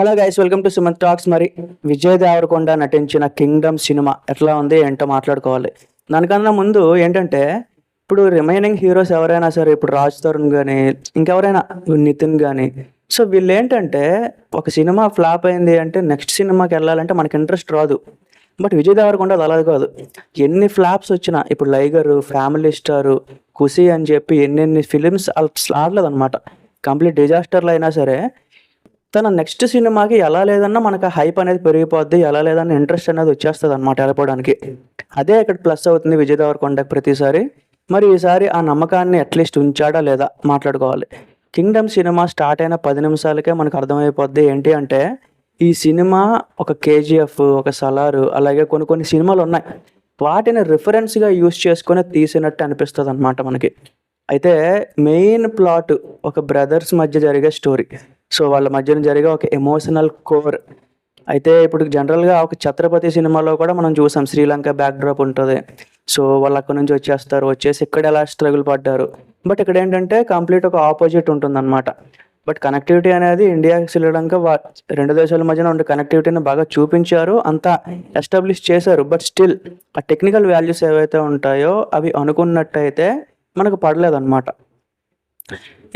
Hello guys, welcome to Sumanth talks. మరి విజయ్ దేవరకొండ నటించిన Kingdom cinema ఎట్లా ఉంది ఏంటో మాట్లాడుకోవాలి. దానికన్నా ముందు ఏంటంటే, ఇప్పుడు రిమైనింగ్ హీరోస్ ఎవరైనా సరే, ఇప్పుడు రాజ్ తరుణ్ కానీ ఇంకెవరైనా నితిన్ కానీ, సో వీళ్ళు ఏంటంటే ఒక సినిమా ఫ్లాప్ అయింది అంటే నెక్స్ట్ సినిమాకి వెళ్ళాలంటే మనకి ఇంట్రెస్ట్ రాదు. బట్ విజయ్ దేవరకొండ అది అలా కాదు. ఎన్ని ఫ్లాప్స్ వచ్చినా, ఇప్పుడు లైగర్, ఫ్యామిలీ స్టార్, ఖుషి అని చెప్పి ఎన్నెన్ని ఫిలిమ్స్ ఆడలేదు అనమాట. కంప్లీట్ డిజాస్టర్లు అయినా సరే తన నెక్స్ట్ సినిమాకి ఎలా లేదన్నా మనకు హైప్ అనేది పెరిగిపోద్ది, ఎలా లేదన్నా ఇంట్రెస్ట్ అనేది వచ్చేస్తుంది అనమాట వెళ్ళిపోవడానికి. అదే ఇక్కడ ప్లస్ అవుతుంది విజయ్ దేవరకొండకి ప్రతిసారి. మరి ఈసారి ఆ నమ్మకాన్ని అట్లీస్ట్ ఉంచాడా లేదా మాట్లాడుకోవాలి. కింగ్డమ్ సినిమా స్టార్ట్ అయిన 10 నిమిషాలకే మనకు అర్థమైపోద్ది ఏంటి అంటే, ఈ సినిమా ఒక కేజీఎఫ్, ఒక సలారు, అలాగే కొన్ని కొన్ని సినిమాలు ఉన్నాయి, వాటిని రిఫరెన్స్గా యూస్ చేసుకొని తీసినట్టు అనిపిస్తుంది అనమాట మనకి. అయితే మెయిన్ ప్లాట్ ఒక బ్రదర్స్ మధ్య జరిగే స్టోరీ. సో వాళ్ళ మధ్యన జరిగే ఒక ఎమోషనల్ కోర్. అయితే ఇప్పుడు జనరల్గా ఒక ఛత్రపతి సినిమాలో కూడా మనం చూసాం, శ్రీలంక బ్యాక్డ్రాప్ ఉంటుంది. సో వాళ్ళు అక్కడ నుంచి వచ్చేసి ఇక్కడ ఎలా స్ట్రగుల్ పడ్డారు. బట్ ఇక్కడ ఏంటంటే కంప్లీట్ ఒక ఆపోజిట్ ఉంటుందన్నమాట. బట్ కనెక్టివిటీ అనేది ఇండియా శ్రీలంక రెండు దేశాల మధ్యన ఉండే కనెక్టివిటీని బాగా చూపించారు, అంతా ఎస్టాబ్లిష్ చేశారు. బట్ స్టిల్ ఆ టెక్నికల్ వాల్యూస్ ఏవైతే ఉంటాయో అవి అనుకున్నట్టయితే మనకు పడలేదన్నమాట.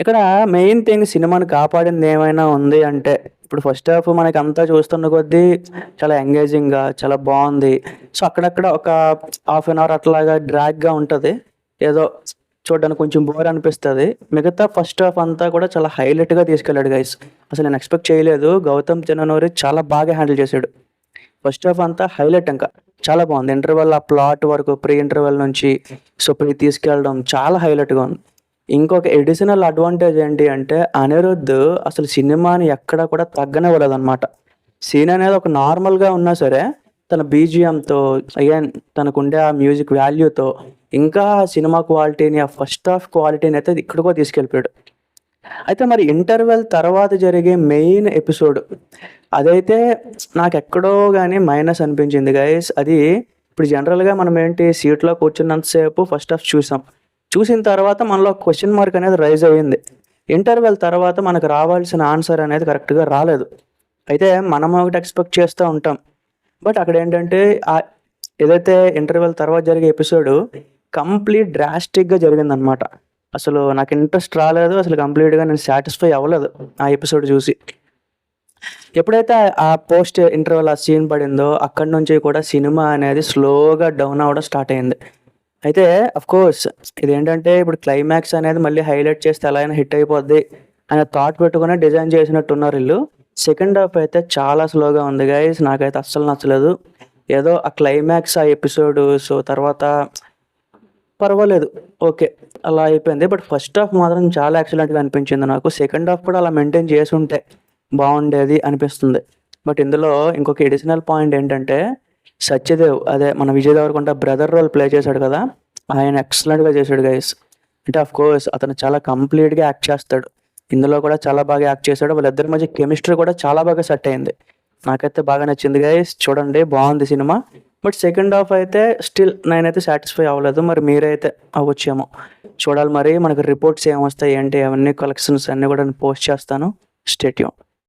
ఇక్కడ మెయిన్ థింగ్ సినిమాని కాపాడింది ఏమైనా ఉంది అంటే, ఇప్పుడు ఫస్ట్ హాఫ్ మనకి అంతా చూస్తున్న కొద్దీ చాలా ఎంగేజింగ్గా చాలా బాగుంది. సో అక్కడక్కడ ఒక హాఫ్ అన్ అవర్ అట్లాగా డ్రాగ్గా ఉంటుంది, ఏదో చూడడానికి కొంచెం బోర్ అనిపిస్తుంది. మిగతా ఫస్ట్ హాఫ్ అంతా కూడా చాలా హైలైట్గా తీసుకెళ్ళాడు గైస్. అసలు నేను ఎక్స్పెక్ట్ చేయలేదు, గౌతమ్ తిన్ననూరి చాలా బాగా హ్యాండిల్ చేశాడు. ఫస్ట్ హాఫ్ అంతా హైలైట్, ఇంకా చాలా బాగుంది. ఇంటర్వెల్ ఆ ప్లాట్ వరకు, ప్రీ ఇంటర్వెల్ నుంచి సో ప్రీ తీసుకెళ్ళడం చాలా హైలైట్గా ఉంది. ఇంకొక ఎడిషనల్ అడ్వాంటేజ్ ఏంటి అంటే, అనిరుద్ధ్ అసలు సినిమాని ఎక్కడ కూడా తగ్గనివ్వలేదన్నమాట. సీన్ అనేది ఒక నార్మల్గా ఉన్నా సరే తన బీజిఎంతో, అగైన్ తనకుండే ఆ మ్యూజిక్ వాల్యూతో ఇంకా సినిమా క్వాలిటీని, ఆ ఫస్ట్ హాఫ్ క్వాలిటీని అయితే ఇక్కడికో తీసుకెళ్ళిపోయాడు. అయితే మరి ఇంటర్వెల్ తర్వాత జరిగే మెయిన్ ఎపిసోడ్ అదైతే నాకు ఎక్కడో కానీ మైనస్ అనిపించింది గైస్. అది ఇప్పుడు జనరల్గా మనం ఏంటి, సీట్లో కూర్చున్నంతసేపు ఫస్ట్ హాఫ్ చూసిన తర్వాత మనలో క్వశ్చన్ మార్క్ అనేది రైజ్ అయ్యింది. ఇంటర్వెల్ తర్వాత మనకు రావాల్సిన ఆన్సర్ అనేది కరెక్ట్గా రాలేదు. అయితే మనం ఒకటి ఎక్స్పెక్ట్ చేస్తూ ఉంటాం, బట్ అక్కడ ఏంటంటే ఏదైతే ఇంటర్వెల్ తర్వాత జరిగే ఎపిసోడ్ కంప్లీట్ డ్రాస్టిక్గా జరిగిందనమాట. అసలు నాకు ఇంట్రెస్ట్ రాలేదు, అసలు కంప్లీట్గా నేను సాటిస్ఫై అవ్వలేదు ఆ ఎపిసోడ్ చూసి. ఎప్పుడైతే ఆ పోస్ట్ ఇంటర్వెల్ ఆ సీన్ పడిందో అక్కడి నుంచి కూడా సినిమా అనేది స్లోగా డౌన్ అవ్వడం స్టార్ట్ అయింది. అయితే అఫ్కోర్స్ ఇదేంటంటే ఇప్పుడు క్లైమాక్స్ అనేది మళ్ళీ హైలైట్ చేస్తే ఎలా అయినా హిట్ అయిపోద్ది అనే థాట్ పెట్టుకుని డిజైన్ చేసినట్టున్నారు వీళ్ళు. సెకండ్ హాఫ్ అయితే చాలా స్లోగా ఉంది గైస్, నాకైతే అస్సలు నచ్చలేదు. ఏదో ఆ క్లైమాక్స్ ఆ ఎపిసోడ్ సో తర్వాత పర్వాలేదు, ఓకే అలా అయిపోయింది. బట్ ఫస్ట్ హాఫ్ మాత్రం చాలా ఎక్సలెంట్గా అనిపించింది నాకు. సెకండ్ హాఫ్ కూడా అలా మెయింటైన్ చేసి ఉంటే బాగుండేది అనిపిస్తుంది. బట్ ఇందులో ఇంకొక ఎడిషనల్ పాయింట్ ఏంటంటే, సత్యదేవ్, అదే మన Vijay Deverakonda brother role play చేశాడు కదా, ఆయన ఎక్సలెంట్గా చేశాడు గైస్. అంటే ఆఫ్ కోర్స్ అతను చాలా కంప్లీట్గా యాక్ట్ చేస్తాడు, ఇందులో కూడా చాలా బాగా యాక్ట్ చేశాడు. వాళ్ళిద్దరి మధ్య కెమిస్ట్రీ కూడా చాలా బాగా సెట్ అయింది, నాకైతే బాగా నచ్చింది గైస్. చూడండి, బాగుంది సినిమా. బట్ సెకండ్ హాఫ్ అయితే స్టిల్ నేనైతే సాటిస్ఫై అవ్వలేదు. మరి మీరైతే అవ్వచ్చేమో, చూడాలి. మరి మనకు రిపోర్ట్స్ ఏమొస్తాయి ఏంటి అవన్నీ, కలెక్షన్స్ అన్నీ కూడా నేను పోస్ట్ చేస్తాను. Stay tune.